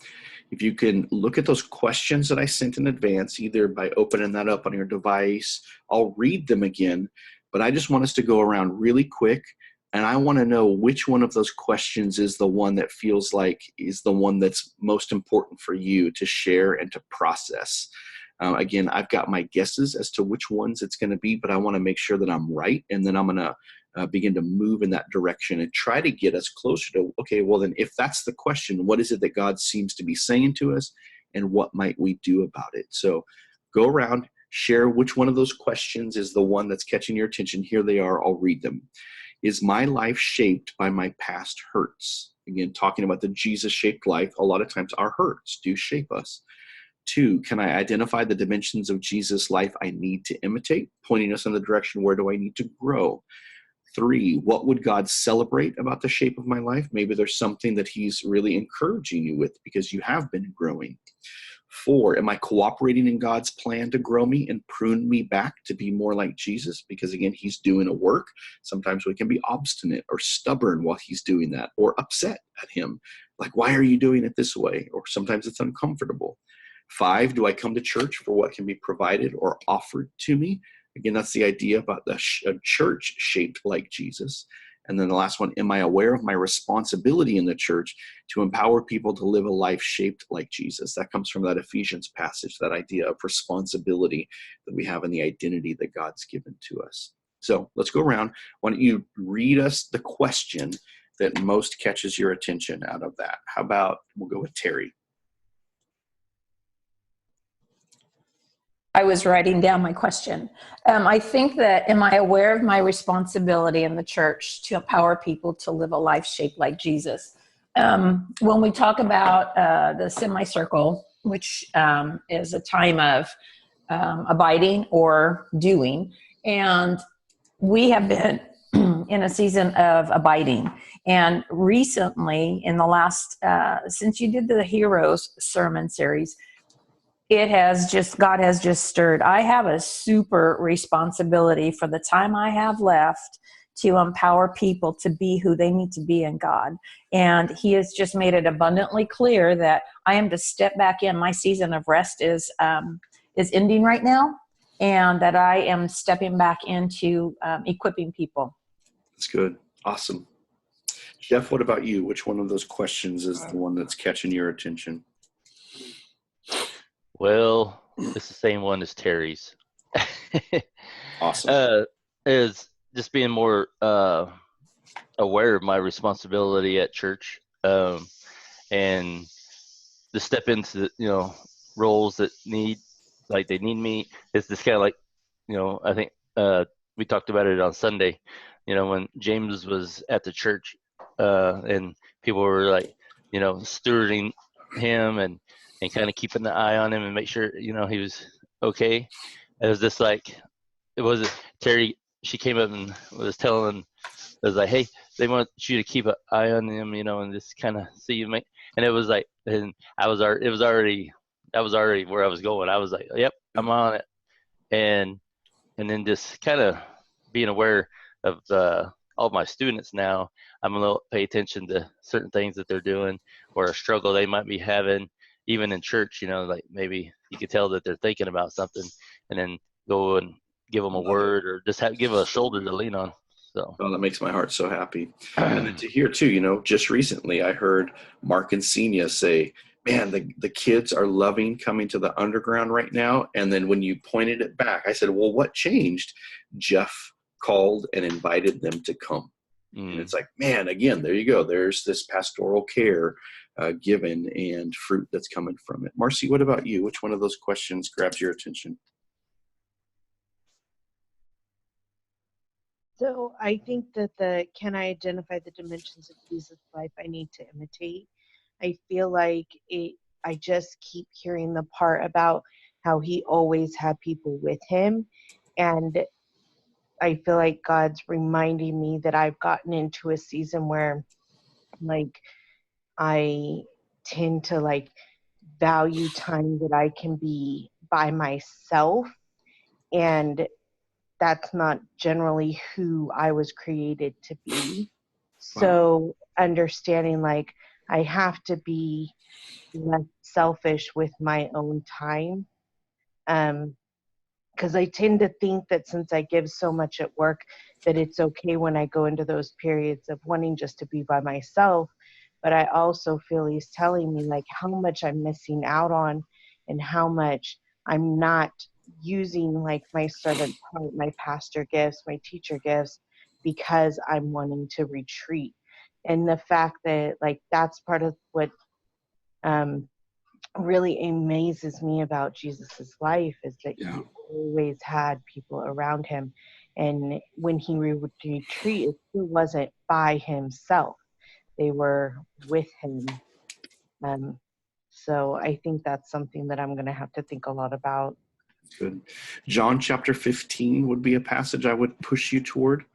If you can look at those questions that I sent in advance, either by opening that up on your device, I'll read them again, but I just want us to go around really quick, and I want to know which one of those questions is the one that feels like is the one that's most important for you to share and to process. Again, I've got my guesses as to which ones it's going to be, but I want to make sure that I'm right. And then I'm going to begin to move in that direction and try to get us closer to, okay, well then if that's the question, what is it that God seems to be saying to us and what might we do about it? So go around, share which one of those questions is the one that's catching your attention. Here they are. I'll read them. Is my life shaped by my past hurts? Again, talking about the Jesus-shaped life, a lot of times our hurts do shape us. 2, can I identify the dimensions of Jesus' life I need to imitate, pointing us in the direction where do I need to grow? 3, what would God celebrate about the shape of my life? Maybe there's something that he's really encouraging you with because you have been growing. 4, am I cooperating in God's plan to grow me and prune me back to be more like Jesus? Because again, he's doing a work. Sometimes we can be obstinate or stubborn while he's doing that, or upset at him. Like, why are you doing it this way? Or sometimes it's uncomfortable. 5, do I come to church for what can be provided or offered to me? Again, that's the idea about the church shaped like Jesus. And then the last one, am I aware of my responsibility in the church to empower people to live a life shaped like Jesus? That comes from that Ephesians passage, that idea of responsibility that we have in the identity that God's given to us. So let's go around. Why don't you read us the question that most catches your attention out of that? How about we'll go with Terry. I was writing down my question. I think that, am I aware of my responsibility in the church to empower people to live a life shaped like Jesus? When we talk about the semicircle, which is a time of abiding or doing, and we have been in a season of abiding. And recently, in the last, since you did the Heroes sermon series, God has just stirred. I have a super responsibility for the time I have left to empower people to be who they need to be in God. And he has just made it abundantly clear that I am to step back in. My season of rest is ending right now, and that I am stepping back into equipping people. That's good. Awesome. Jeff, what about you? Which one of those questions is the one that's catching your attention? Well, it's the same one as Terry's. Awesome. Is just being more aware of my responsibility at church, and to step into roles that need me. It's just kind of like, I think we talked about it on Sunday. When James was at the church, and people were like, stewarding him and kind of keeping the eye on him and make sure he was okay. It was just like, it wasn't Terry. She came up and was telling, it was like, hey, they want you to keep an eye on him, and just kind of see you make. And it was like, and that was already where I was going. I was like, yep, I'm on it. And then just kind of being aware of all my students now. I'm a little pay attention to certain things that they're doing or a struggle they might be having, even in church. Like maybe you could tell that they're thinking about something, and then go and give them a word or just give a shoulder to lean on. So, that makes my heart so happy. And then to hear too, just recently I heard Mark and Senia say, man, the kids are loving coming to the underground right now. And then when you pointed it back, I said, well, what changed? Jeff called and invited them to come. And it's like, man, again, there you go. There's this pastoral care given and fruit that's coming from it. Marcy, what about you? Which one of those questions grabs your attention? So I think that can I identify the dimensions of Jesus' life I need to imitate? I feel like I just keep hearing the part about how he always had people with him. And I feel like God's reminding me that I've gotten into a season where like I tend to like value time that I can be by myself, and that's not generally who I was created to be. So understanding like I have to be less selfish with my own time. Because I tend to think that since I give so much at work, that it's okay when I go into those periods of wanting just to be by myself. But I also feel he's telling me like how much I'm missing out on and how much I'm not using like my servant part, my pastor gifts, my teacher gifts, because I'm wanting to retreat. And the fact that like that's part of what really amazes me about Jesus's life is that he always had people around him. And when he would retreat, it still wasn't by himself. They were with him. So I think that's something that I'm going to have to think a lot about. Good. John chapter 15 would be a passage I would push you toward.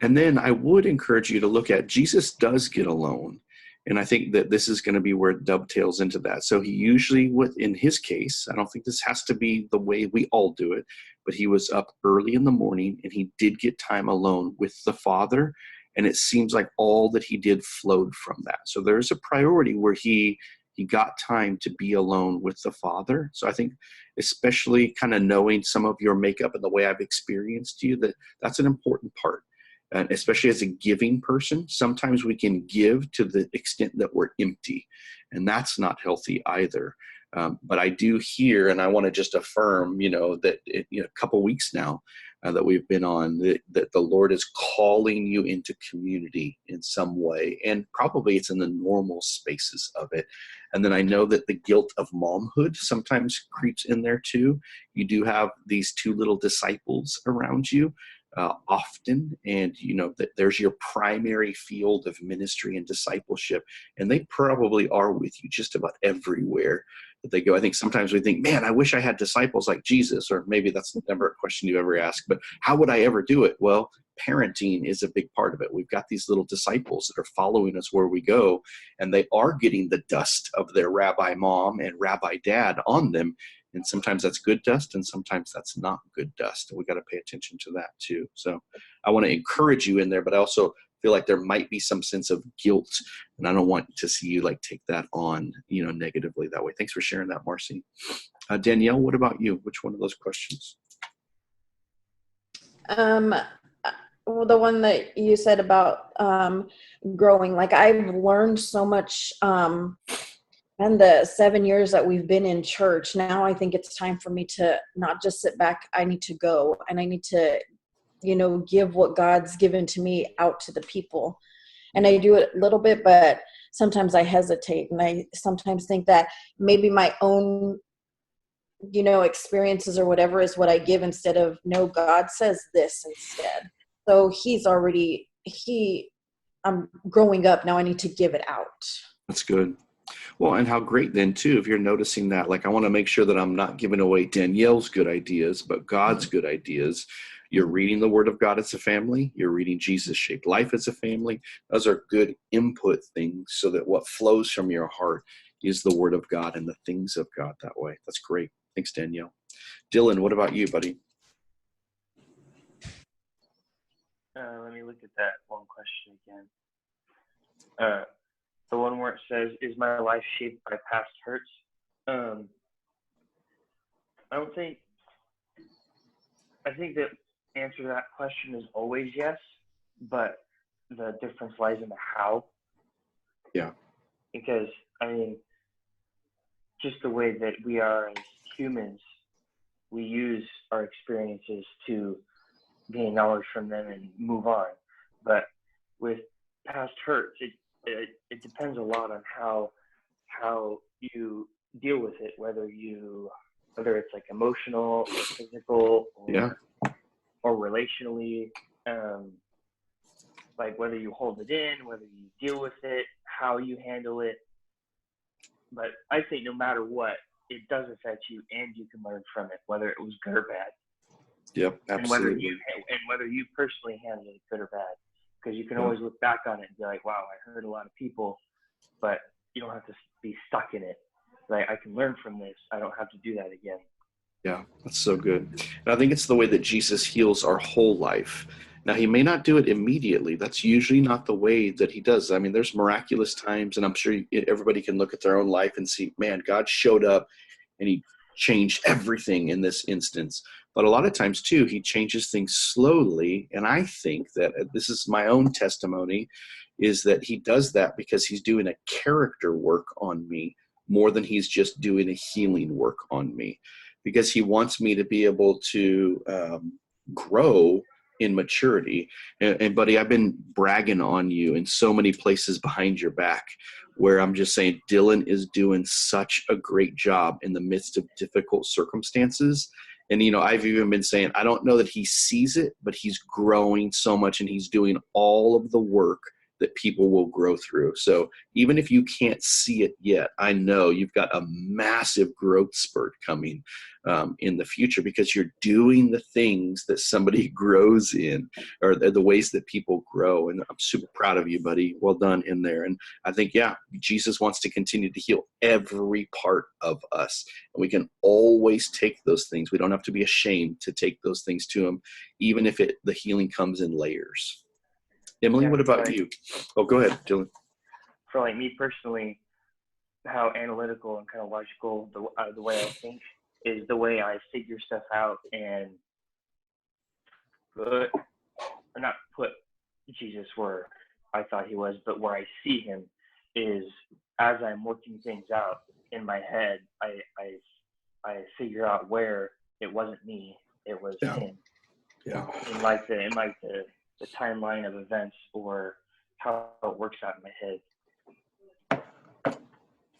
And then I would encourage you to look at Jesus does get alone. And I think that this is going to be where it dovetails into that. So he usually, in his case, I don't think this has to be the way we all do it, but he was up early in the morning and he did get time alone with the Father. And it seems like all that he did flowed from that. So there's a priority where he got time to be alone with the Father. So I think especially kind of knowing some of your makeup and the way I've experienced you, that's an important part. And especially as a giving person, sometimes we can give to the extent that we're empty, and that's not healthy either. But I do hear, and I want to just affirm, that a couple weeks now that we've been on, that the Lord is calling you into community in some way, and probably it's in the normal spaces of it. And then I know that the guilt of momhood sometimes creeps in there too. You do have these two little disciples around you. Often, and that there's your primary field of ministry and discipleship, and they probably are with you just about everywhere. that they go. I think sometimes we think, man, I wish I had disciples like Jesus, or maybe that's never a question you ever ask, but how would I ever do it? Well, parenting is a big part of it. We've got these little disciples that are following us where we go, and they are getting the dust of their rabbi mom and rabbi dad on them. And sometimes that's good dust, and sometimes that's not good dust. And we got to pay attention to that too. So I want to encourage you in there, but I also feel like there might be some sense of guilt, and I don't want to see you like take that on, negatively that way. Thanks for sharing that, Marcy. Danielle, what about you? Which one of those questions? Well, the one that you said about growing, like I've learned so much in the 7 years that we've been in church. Now I think it's time for me to not just sit back. I need to go, and I need to, give what God's given to me out to the people. And I do it a little bit, but sometimes I hesitate, and I sometimes think that maybe my own experiences or whatever is what I give, instead of, no, God says this instead. So I'm growing up now. I need to give it out. That's good. Well, and how great then too, if you're noticing that, like, I want to make sure that I'm not giving away Danielle's good ideas, but God's good ideas. You're reading the Word of God as a family. You're reading Jesus-shaped life as a family. Those are good input things, so that what flows from your heart is the Word of God and the things of God that way. That's great. Thanks, Danielle. Dylan, what about you, buddy? Let me look at that one question again. The one where it says, "Is my life shaped by past hurts?" I think the answer to that question is always yes, but the difference lies in the how. Yeah. Because, just the way that we are as humans, we use our experiences to gain knowledge from them and move on. But with past hurts, it depends a lot on how you deal with it, whether it's like emotional or physical or relationally, like whether you hold it in, whether you deal with it, how you handle it. But I think no matter what, it does affect you, and you can learn from it, whether it was good or bad. Yep, absolutely. And whether you personally handled it good or bad. Because you can always look back on it and be like, wow, I hurt a lot of people, but you don't have to be stuck in it. Like, I can learn from this. I don't have to do that again. Yeah, that's so good. And I think it's the way that Jesus heals our whole life. Now, he may not do it immediately. That's usually not the way that he does. There's miraculous times, and I'm sure everybody can look at their own life and see, man, God showed up and he changed everything in this instance. But a lot of times, too, he changes things slowly. And I think that this is my own testimony, is that he does that because he's doing a character work on me more than he's just doing a healing work on me. Because he wants me to be able to grow in maturity. And buddy, I've been bragging on you in so many places behind your back, where I'm just saying Dylan is doing such a great job in the midst of difficult circumstances. And, I've even been saying, I don't know that he sees it, but he's growing so much, and he's doing all of the work that people will grow through. So even if you can't see it yet, I know you've got a massive growth spurt coming in the future, because you're doing the things that somebody grows in, or the ways that people grow. And I'm super proud of you, buddy. Well done in there. And I think, Jesus wants to continue to heal every part of us. And we can always take those things. We don't have to be ashamed to take those things to him, even if the healing comes in layers. Emily, what about you? Oh, go ahead, Dylan. For like me personally, how analytical and kind of logical the way I think is the way I figure stuff out, and not put Jesus where I thought he was, but where I see him is as I'm working things out in my head, I figure out where it wasn't me, it was him. Yeah. In the timeline of events, or how it works out in my head.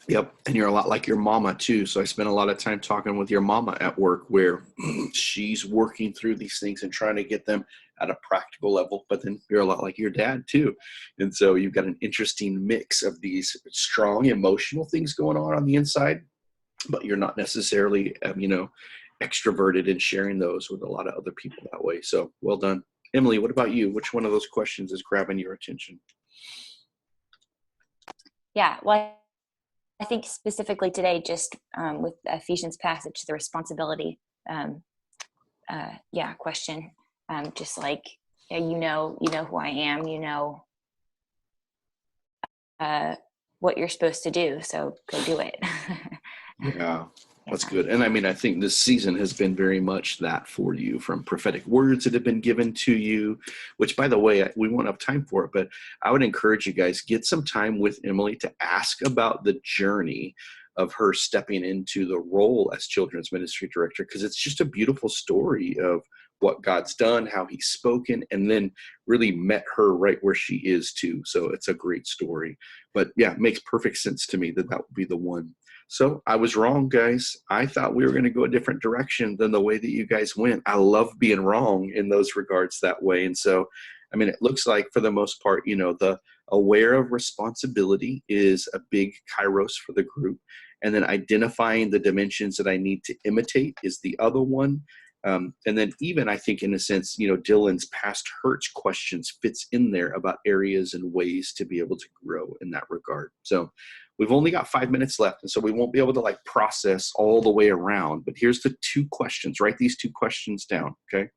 Yep. And you're a lot like your mama too. So I spent a lot of time talking with your mama at work, where she's working through these things and trying to get them at a practical level. But then you're a lot like your dad too. And so you've got an interesting mix of these strong emotional things going on the inside, but you're not necessarily, extroverted in sharing those with a lot of other people that way. So well done. Emily, what about you? Which one of those questions is grabbing your attention? Yeah, well, I think specifically today, just with the Ephesians passage, the responsibility, question. Just like, you know who I am, what you're supposed to do, so go do it. Yeah, that's good. And I mean, I think this season has been very much that for you, from prophetic words that have been given to you, which, by the way, we won't have time for it, but I would encourage you guys, get some time with Emily to ask about the journey of her stepping into the role as children's ministry director, because it's just a beautiful story of what God's done, how he's spoken, and then really met her right where she is too. So it's a great story. But yeah, it makes perfect sense to me that would be the one. So I was wrong, guys. I thought we were going to go a different direction than the way that you guys went. I love being wrong in those regards that way. And so, I mean, it looks like for the most part, the aware of responsibility is a big kairos for the group. And then identifying the dimensions that I need to imitate is the other one. And then even, I think, in a sense, Dylan's past hurts questions fits in there about areas and ways to be able to grow in that regard. So we've only got 5 minutes left, and so we won't be able to process all the way around. But here's the 2 questions. Write these 2 questions down, okay?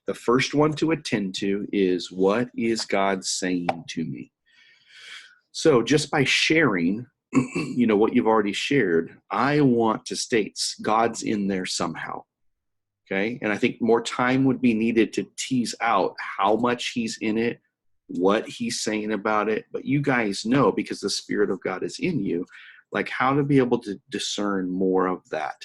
The first one to attend to is, what is God saying to me? So just by sharing, what you've already shared, I want to state God's in there somehow. Okay. And I think more time would be needed to tease out how much he's in it, what he's saying about it. But you guys know, because the Spirit of God is in you, how to be able to discern more of that.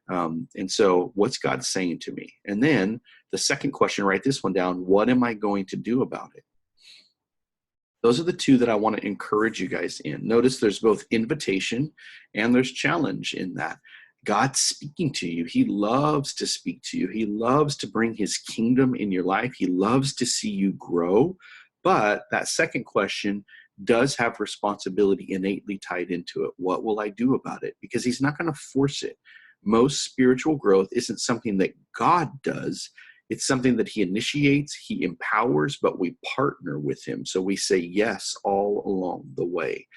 And so what's God saying to me? And then the second question, write this one down. What am I going to do about it? Those are the 2 that I want to encourage you guys in. Notice there's both invitation and there's challenge in that. God's speaking to you. He loves to speak to you. He loves to bring his kingdom in your life. He loves to see you grow. But that second question does have responsibility innately tied into it. What will I do about it? Because he's not going to force it. Most spiritual growth isn't something that God does. It's something that he initiates, he empowers, but we partner with him. So we say yes all along the way.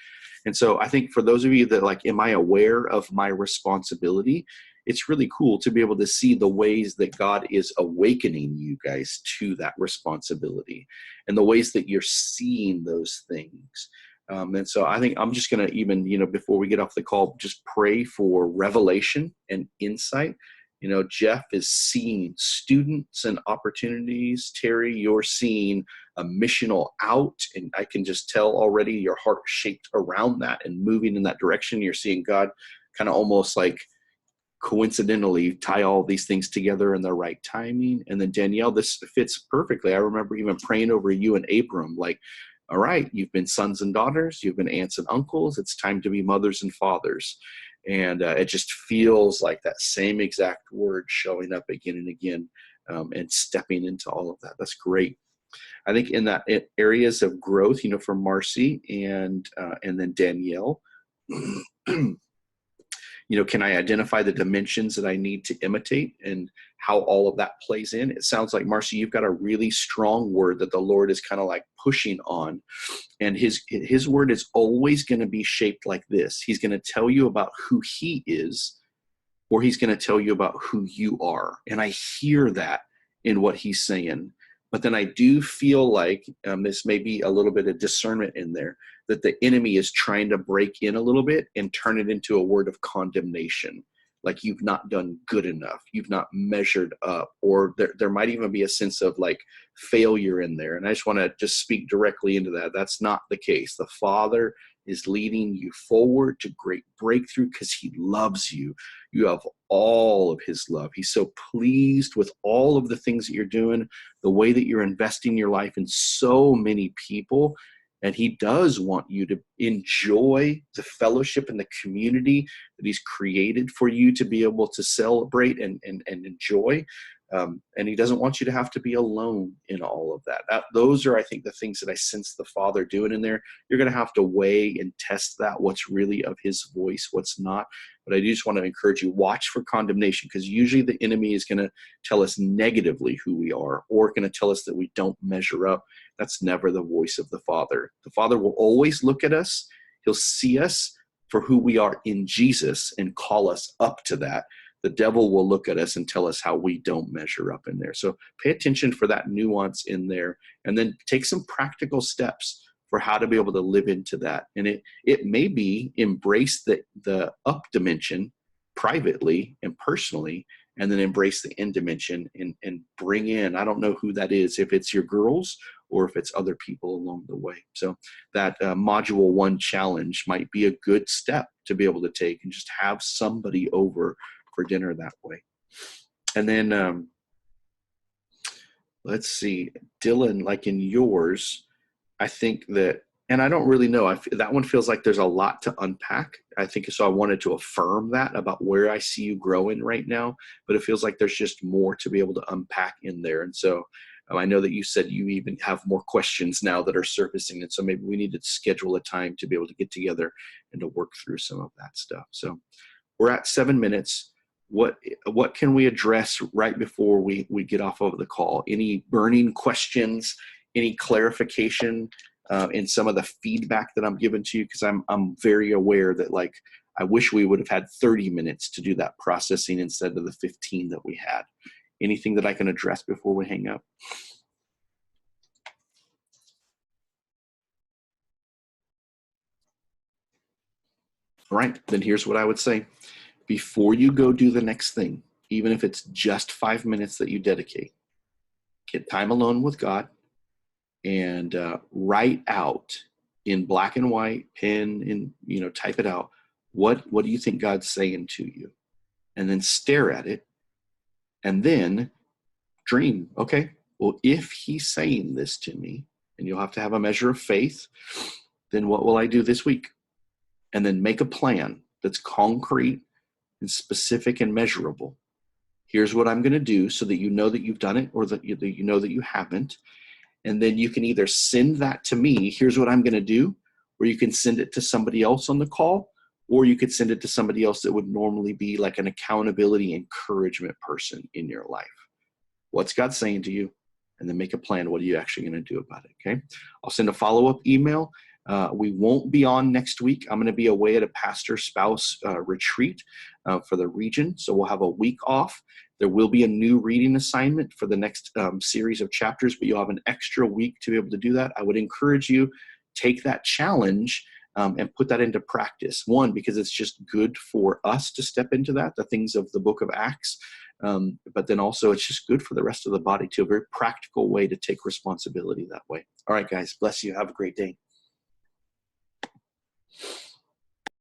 And so I think for those of you that am I aware of my responsibility? It's really cool to be able to see the ways that God is awakening you guys to that responsibility and the ways that you're seeing those things. And so I think I'm just going to even, before we get off the call, just pray for revelation and insight. Jeff is seeing students and opportunities. Terry, you're seeing a missional out, and I can just tell already your heart shaped around that and moving in that direction. You're seeing God kind of almost coincidentally tie all these things together in the right timing. And then Danielle, this fits perfectly. I remember even praying over you and Abram, all right, you've been sons and daughters, you've been aunts and uncles, it's time to be mothers and fathers. And it just feels like that same exact word showing up again and again, and stepping into all of that. That's great. I think in that areas of growth, for Marcy and then Danielle, can I identify the dimensions that I need to imitate and how all of that plays in? It sounds like, Marcy, you've got a really strong word that the Lord is kind of pushing on. And his word is always going to be shaped like this. He's going to tell you about who he is, or he's going to tell you about who you are. And I hear that in what he's saying. But then I do feel like this may be a little bit of discernment in there, that the enemy is trying to break in a little bit and turn it into a word of condemnation. Like you've not done good enough, you've not measured up, or there might even be a sense of failure in there. And I just want to just speak directly into that. That's not the case. The Father is leading you forward to great breakthrough because he loves you. You have all of his love. He's so pleased with all of the things that you're doing, the way that you're investing your life in so many people. And he does want you to enjoy the fellowship and the community that he's created for you to be able to celebrate and enjoy. And he doesn't want you to have to be alone in all of that. Those are, I think, the things that I sense the Father doing in there. You're going to have to weigh and test that, what's really of his voice, what's not. But I do just want to encourage you, watch for condemnation, because usually the enemy is going to tell us negatively who we are, or going to tell us that we don't measure up. That's never the voice of the Father. The Father will always look at us. He'll see us for who we are in Jesus and call us up to that. The devil will look at us and tell us how we don't measure up in there. So pay attention for that nuance in there, and then take some practical steps for how to be able to live into that. And it may be embrace the up dimension privately and personally, and then embrace the in dimension and bring in, I don't know who that is, if it's your girls or if it's other people along the way. So that module 1 challenge might be a good step to be able to take, and just have somebody over for dinner that way. And then let's see, Dylan, like in yours, I think that, and I don't really know, that one feels like there's a lot to unpack. I think so. I wanted to affirm that about where I see you growing right now, but it feels like there's just more to be able to unpack in there. And so I know that you said you even have more questions now that are surfacing. And so maybe we need to schedule a time to be able to get together and to work through some of that stuff. So we're at 7 minutes. What can we address right before we get off of the call? Any burning questions, any clarification in some of the feedback that I'm giving to you? Because I'm very aware that, like, I wish we would have had 30 minutes to do that processing instead of the 15 that we had. Anything that I can address before we hang up? All right, then here's what I would say. Before you go do the next thing, even if it's just 5 minutes that you dedicate, get time alone with God and write out in black and white, pen, and type it out. What do you think God's saying to you? And then stare at it, and then dream. Okay, well, if he's saying this to me, and you'll have to have a measure of faith, then what will I do this week? And then make a plan that's concrete and specific and measurable. Here's what I'm going to do, so that you know that you've done it, or that you know that you haven't. And then you can either send that to me, here's what I'm going to do, or you can send it to somebody else on the call, or you could send it to somebody else that would normally be like an accountability encouragement person in your life. What's God saying to you? And then make a plan. What are you actually going to do about it? Okay. I'll send a follow-up email. We won't be on next week. I'm going to be away at a pastor spouse retreat for the region. So we'll have a week off. There will be a new reading assignment for the next series of chapters, but you'll have an extra week to be able to do that. I would encourage you, take that challenge and put that into practice. One, because it's just good for us to step into that, the things of the book of Acts. But then also it's just good for the rest of the body too. A very practical way to take responsibility that way. All right, guys, bless you. Have a great day.